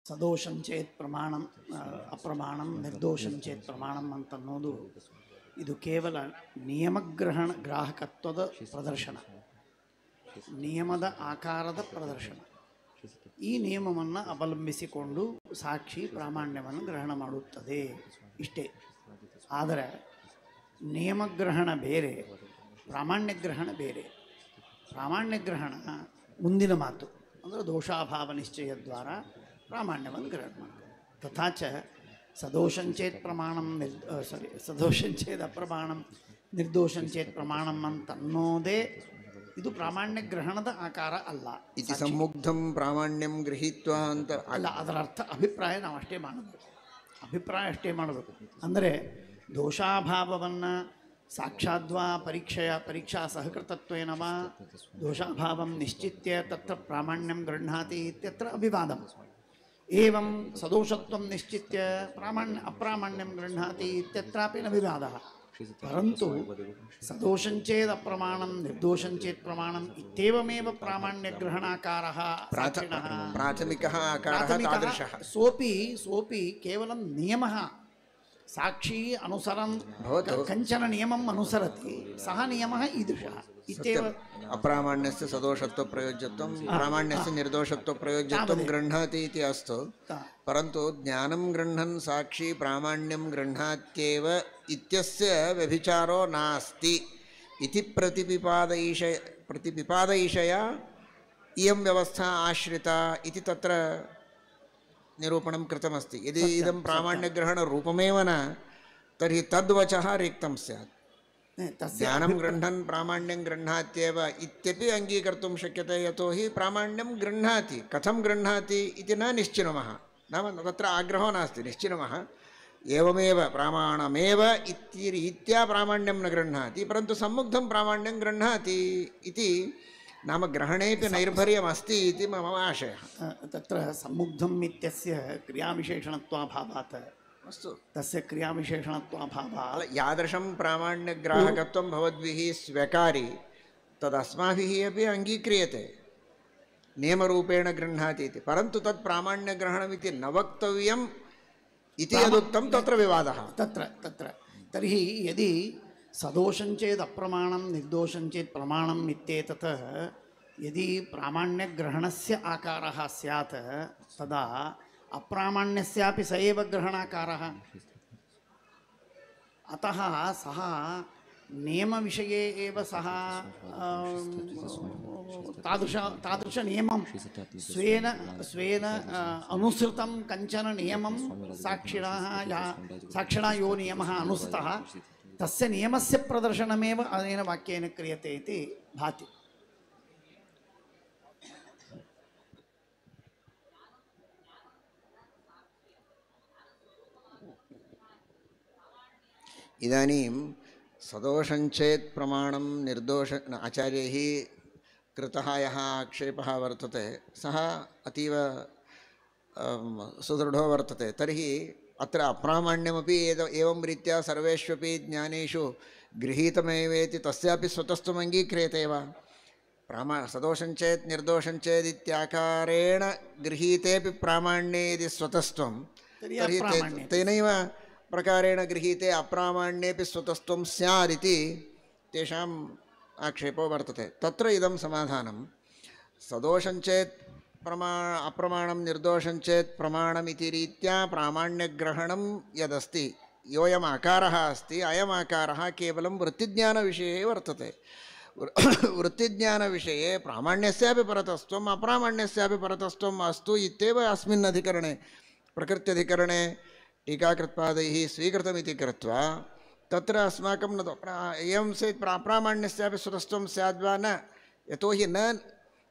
ಸದೋಷಂ ಚೇತ್ ಪ್ರಮಾಣಂ ಅಪ್ರಮಾಣಂ ನಿರ್ದೋಷಂ ಚೇತ್ ಪ್ರಮಾಣಂ ಅಂತನ್ನೋದು ಇದು ಕೇವಲ ನಿಯಮಗ್ರಹಣ ಗ್ರಾಹಕತ್ವದ ಪ್ರದರ್ಶನ, ನಿಯಮದ ಆಕಾರದ ಪ್ರದರ್ಶನ. ಈ ನಿಯಮವನ್ನು ಅವಲಂಬಿಸಿಕೊಂಡು ಸಾಕ್ಷಿ ಪ್ರಾಮಾಣ್ಯವನ್ನು ಗ್ರಹಣ ಮಾಡುತ್ತದೆ, ಇಷ್ಟೇ. ಆದರೆ ನಿಯಮಗ್ರಹಣ ಬೇರೆ, ಪ್ರಾಮಾಣ್ಯ ಗ್ರಹಣ ಬೇರೆ. ಪ್ರಾಮಾಣ್ಯ ಗ್ರಹಣ ಮುಂದಿನ ಮಾತು ಅಂದರೆ ದೋಷಾಭಾವ ನಿಶ್ಚಯದ್ವಾರ ಪ್ರಾಮಾಣ್ಯವನ್ನು ಗ್ರಹಣ ಮಾಡ್ತಾರೆ. ತಥಾಚ ಸದೋಷಂಚೇತ್ ಪ್ರಮಾಣಂ ಸದೋಷಂಚೇತ್ ಅಪ್ರಮಾಣಂ ನಿರ್ದೋಷಂಚೇತ್ ಪ್ರಮಾಣಂ ಅಂತನ್ನೋದೇ ಇದು ಪ್ರಾಮಾಣ್ಯ ಗ್ರಹಣದ ಆಕಾರ ಅಲ್ಲ. ಇತಿ ಸಂಮುಗ್ಧಂ ಪ್ರಾಮಾಣ್ಯಂ ಗೃಹೀತ್ವಾ ಅಂತ ಅಲ್ಲ, ಅದರ ಅರ್ಥ ಅಭಿಪ್ರಾಯ ನಾವು ಅಷ್ಟೇ ಮಾಡಬೇಕು, ಅಭಿಪ್ರಾಯ ಅಷ್ಟೇ ಮಾಡಬೇಕು. ಅಂದರೆ ದೋಷಾಭಾವವನ್ನು ಸಾಕ್ಷಾದ್ವಾ ಪರೀಕ್ಷಾ ಸಹಕೃತತ್ವೇನ ವಾ ದೋಷಾಭಾವಂ ನಿಶ್ಚಿತ್ಯ ತತ್ರ ಪ್ರಾಮಾಣ್ಯಂ ಗೃಹ್ಣಾತಿ ಇತ್ಯತ್ರ ಅಭಿವಾದಂ. ಏವಂ ಸದೋಷತ್ವಂ ನಿಶ್ಚಿತ್ಯ ಅಪ್ರಾಮಾಣ್ಯಂ ಗೃಹ್ಣಾತಿ ಇತ್ಯತ್ರಾಪಿ ನ ವಿವಾದಃ. ಪರಂತು ಸದೋಷಂಚೇದ್ ಅಪ್ರಮಾಣಂ ನಿರ್ದೋಷಂಚೇತ್ ಪ್ರಮಾಣಂ ಇತ್ಯೇವಮೇವ ಪ್ರಾಮಾಣ್ಯಗ್ರಹಣಾಕಾರಃ ಪ್ರಾಥಮಿಕಃ ಆಕಾರಃ ತಾದೃಶಃ. ಸೋಪಿ ಕೇವಲಂ ನಿಯಮಃ. ಸಾಕ್ಷಿ ಅನುಸರನ್ ಕಂಚನ ನಿಯಮಂ ಅನುಸರತಿ, ಸಹ ನಿಯಮಃ ಈದೃಶಃ. ಇತ್ಯೇವ ಅಪ್ರಾಮಾಣ್ಯಸ್ಯ ಸದೋಷತ್ವ ಪ್ರಯೋಜ್ಯತ್ವಂ ಪ್ರಾಮಾಣ್ಯಸ್ಯ ನಿರ್ದೋಷತ್ವ ಪ್ರಯೋಜ್ಯತ್ವಂ ಗೃಹ್ಣಾತಿ ಇತಿ ಅಸ್ತು. ಪರಂತು ಜ್ಞಾನಂ ಗೃಹ್ಣನ್ ಸಾಕ್ಷಿ ಪ್ರಾಮಾಣ್ಯಂ ಗೃಹ್ಣಾತ್ಯೇವ ಇತ್ಯಸ್ಯ ವ್ಯಭಿಚಾರೋ ನಾಸ್ತಿ ಇತಿ ಪ್ರತಿಪಿಪಾದಯಿಷಯ ಇಯಂ ವ್ಯವಸ್ಥಾ ಆಶ್ರಿತಾ ಇತಿ ತತ್ರ ನಿರೂಪಣಂ ಕೃತಮಸ್ತಿ. ಯದಿ ಇದಂ ಪ್ರಾಮಾಣ್ಯಗ್ರಹಣरूपमेव न तर्हि तद्वचः रिक्तं स्यात्. ಜ್ಞಾನಂ ಗೃಹ್ಣನ್ ಪ್ರಾಮಾಣ್ಯಂ ಗೃಹ್ಣಾತ್ಯೇವ ಇತ್ಯಪಿ ಅಂಗೀಕರ್ತುಂ ಶಕ್ಯತೆ. ಯತೋ ಹಿ ಪ್ರಾಮಾಣ್ಯಂ ಗೃಹ್ಣಾತಿ, ಕಥಂ ಗೃಹ್ಣಾತಿ ಇತಿ ನ ನಿಶ್ಚಿನಮಃ. ನಾಮ ತತ್ರ ಆಗ್ರಹೋ ನಾಸ್ತಿ, ನಿಶ್ಚಿನಮಃ. ಏವಮೇವ ಪ್ರಾಮಾಣಮೇವ ಇತಿ ರೀತ್ಯಾ ಪ್ರಾಮಾಣ್ಯಂ ನ ಗೃಹ್ಣಾತಿ, ಪರಂತು ಸಮ್ಮುಗ್ಧಂ ಪ್ರಾಮಾಣ್ಯಂ ಗೃಹ್ಣಾತಿ ಇತಿ ನಾಮ ಗ್ರಹಣೇಪಿ ನೈರ್ಭರ್ಯಮಸ್ತಿ ಇತಿ ಮಮ ಆಶಯಃ. ತತ್ರ ಸಮ್ಮುಗ್ಧಂ ಇತ್ಯಸ್ಯ ಕ್ರಿಯಾವಿಶೇಷಣತ್ವಾಭಾವಾತ್ ಅಸ್ತು ತಸ್ಯ ಕ್ರಿಯಾವಿಶೇಷಣತ್ವಾಭಾವಾತ್ ಯಾದೃಶಂ ಪ್ರಾಮಾಣ್ಯಗ್ರಾಹಕತ್ವಂ ಭವದ್ಭಿಃ ಸ್ವಕಾರಿ ತದಸ್ಮಾಭಿಃ ಅಪಿ ಅಂಗೀಕ್ರಿಯತೆ ನಿಯಮರೂಪೇಣ ಗೃಹ್ಣಾತಿ ಇತಿ. ಪರಂತು ತತ್ ಪ್ರಾಮಾಣ್ಯಗ್ರಹಣಮಿತಿ ನ ವಕ್ತವ್ಯಂ ಇತಿ ಯದುಕ್ತಂ ತತ್ರ ವಿವಾದಃ. ತತ್ರ ತರ್ಹಿ ಯದಿ ಸದೋಷಂಚೇದ್ ಅಪ್ರಮಾಣಂ ನಿರ್ದೋಷಂಚೇತ್ ಪ್ರಮಾಣಂ ಇತ್ಯೇತತ್ ಯದಿ ಪ್ರಾಮಾಣ್ಯಗ್ರಹಣಸ್ಯ ಆಕಾರಃ ಸ್ಯಾತ್ ತದಾ ಅಪ್ರಾಮಾಣ್ಯಸ್ಯಾಪಿ ಸ ಏವ ಗ್ರಹಣಾಕಾರಃ. ಅತಃ ಸಹ ನಿಯಮವಿಷಯೇ ಏವ ಸಹ ತಾದೃಶ ನಿಯಮಂ ಸ್ವೇನ ಅನುಸೃತಂ ಕಂಚನ ನಿಯಮಂ ಸಾಕ್ಷಿಣಾ ಯೋ ನಿಯಮಃ ಅನುಸೃತಃ ತಸ್ಯ ನಿಯಮಸ್ಯ ಪ್ರದರ್ಶನಮೇವ ಅನೇನ ವಾಕ್ಯೇನ ಕ್ರಿಯತೆ ಇತಿ ಭಾತಿ. ಇದಾनीಂ ಸದೋಷಂಚೇತ್ ಪ್ರಮಾಣಂ ನಿರ್ದೋಷ ಆಚಾರ್ಯೈಃ ಕೃತಃ ಯಃ ಆಕ್ಷೇಪಃ ವರ್ತತೆ ಸಹ ಅತೀವ ಸುದೃಢೋ ವರ್ತತೆ. ತರ್ಹಿ ಅತ್ರ ಅಪ್ರಾಮಾಣ್ಯಮಪಿ ಏವಂ ರೀತ್ಯಾ ಸರ್ವೇಷ್ವಪಿ ಜ್ಞಾನೇಷು ಗೃಹೀತಮೇವೇತಿ ತಸ್ಯಾಪಿ ಸ್ವತಸ್ತ್ವಂ ಅಂಗೀಕ್ರಿಯತೆ ವಾ? ಸದೋಷಂಚೇತ್ ನಿರ್ದೋಷಂಚೇತ್ ಇತ್ಯಾಕಾರೇಣ ಗೃಹೀತೇಪಿ ಪ್ರಾಮಾಣ್ಯೇ ಯದಿ ಸ್ವತಸ್ತ್ವಂ ತರ್ಹಿ ತೇನೈವ ಪ್ರಕಾರೇಣ ಗೃಹೀತೆ ಅಪ್ರಾಮಾಣ್ಯೇಪಿ ಸ್ವತಸ್ತ್ವಂ ಸ್ಯಾದಿತಿ ತೇಷಾಂ ಆಕ್ಷೇಪೋ ವರ್ತತೆ. ತತ್ರ ಇದಂ ಸಮಾಧಾನಂ ಸದೋಷಂಚೇತ್ ಅಪ್ರಮಾಣಂ ನಿರ್ದೋಷಂಚೇತ್ ಪ್ರಮಾಣಮಿತಿ ರೀತ್ಯಾ ಪ್ರಾಮಾಣ್ಯಗ್ರಹಣಂ ಯದಸ್ತಿ ಯೋಯಂ ಆಕಾರಃ ಅಸ್ತಿ ಅಯಂ ಆಕಾರಃ ಕೇವಲಂ ವೃತ್ತಿಜ್ಞಾನವಿಷಯೇ ವರ್ತತೆ. ವೃತ್ತಿಜ್ಞಾನವಿಷಯೇ ಪ್ರಾಮಾಣ್ಯಸ್ಯಾಪಿ ಪರತಸ್ತ್ವಂ ಅಪ್ರಾಮಾಣ್ಯಸ್ಯಾಪಿ ಪರತಸ್ತ್ವಂ ಅಸ್ತು ಇತ್ಯೇವ ಅಸ್ಮಿನ್ ಅಧಿಕರಣೆ ಪ್ರಕೃತ್ಯಧಿಕರಣೆ ಟೀಕಾಕೃತ್ಪಾದೈಃ ಸ್ವೀಕೃತಮಿತಿ ಕೃತ್ವಾ ತತ್ರ ಅಸ್ಮಾಕಂ ನ ಏವಂ ಸೇತ್ ಅಪ್ರಾಮಾಣ್ಯಸ್ಯಾಪಿ ಸ್ವತಸ್ತ್ವಂ ಸ್ಯಾದ್ವಾ ನ ಯತೋ ಹಿ ನ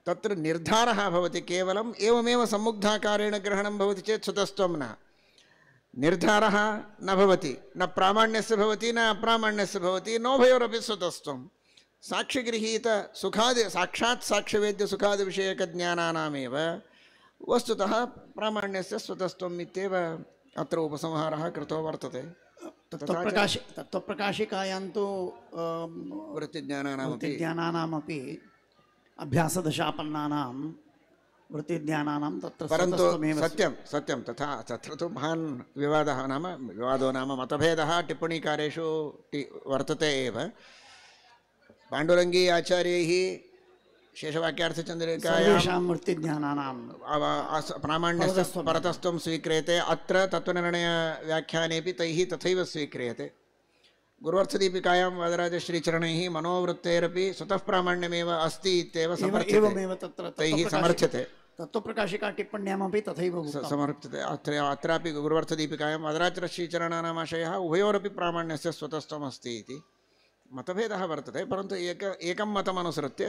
ತತ್ರ ನಿರ್ಧಾರः ಭವತಿ. ಕೇವಲಂ ಏವಮೇವ ಸಮ್ಮುಗ್ಧಾಕಾರೇಣ ಗ್ರಹಣಂ ಭವತಿ ಚೇತ್ ಸ್ವತಸ್ತ್ವಂ ನ ನಿರ್ಧಾರः ನ ಭವತಿ, ನ ಪ್ರಾಮಾಣ್ಯಸ್ಯ ಭವತಿ ನ ಅಪ್ರಾಮಾಣ್ಯಸ್ಯ ಭವತಿ, ನೋಭಯೋರಪಿ ಸ್ವತಸ್ತ್ವಂ. ಸಾಕ್ಷಿಗೃಹೀತ ಸುಖಾದಿ ಸಾಕ್ಷಾತ್ ಸಾಕ್ಷ್ಯವೇದ್ಯ ಸುಖಾದಿ ವಿಷಯಕ ಜ್ಞಾನಾನಾಮೇವ ವಸ್ತುತಃ ಪ್ರಾಮಾಣ್ಯಸ್ಯ ಸ್ವತಸ್ತ್ವಂ ಇತ್ಯೇವ ಅತ್ರ ಉಪಸಂಹಾರः ಕೃತೋ ವರ್ತತೆ. ತತ್ವಪ್ರಕಾಶಿಕಾಯಾಂತೂ ವೃತ್ತಿಜ್ಞಾನಾನಾಮಪಿ ಅಭ್ಯಾಸದಶಾಪನ್ನಾನಾಂ वृत्तिज्ञानानां तत्र परन्तु स्वतस्त्वमेव सत्यं सत्यं तथा तत्र तु महान् विवादो नाम मतभेदः टिप्पणीकारेषु वर्तते एव। पाण्डुरङ्गी आचार्यैः शेषवाक्यार्थचन्द्रिकायां सर्वेषां वृत्तिज्ञानानां प्रामाण्यस्य परतस्त्वं स्वीक्रियते। अत्र तत्त्वनिर्णयव्याख्यानेपि तैः तथैव स्वीक्रियते। गुरुवर्थदीपिकायां वादराजश्रीचरणैः मनोवृत्तेरपि स्वतः प्रामाण्यमेव अस्ति इत्येव एवमेव तत्र तैः समर्थ्यते। तत्त्वप्रकाशिका टिप्पण्यामपि तथैव समर्थ्यते। अत्रापि गुरुवर्थदीपिकायां वादराजश्रीचरणानामाशयः उभयोरपि प्रामाण्यस्य स्वतस्त्वमस्ति इति मतभेदः वर्तते। परन्तु एकं मतमनुसृत्य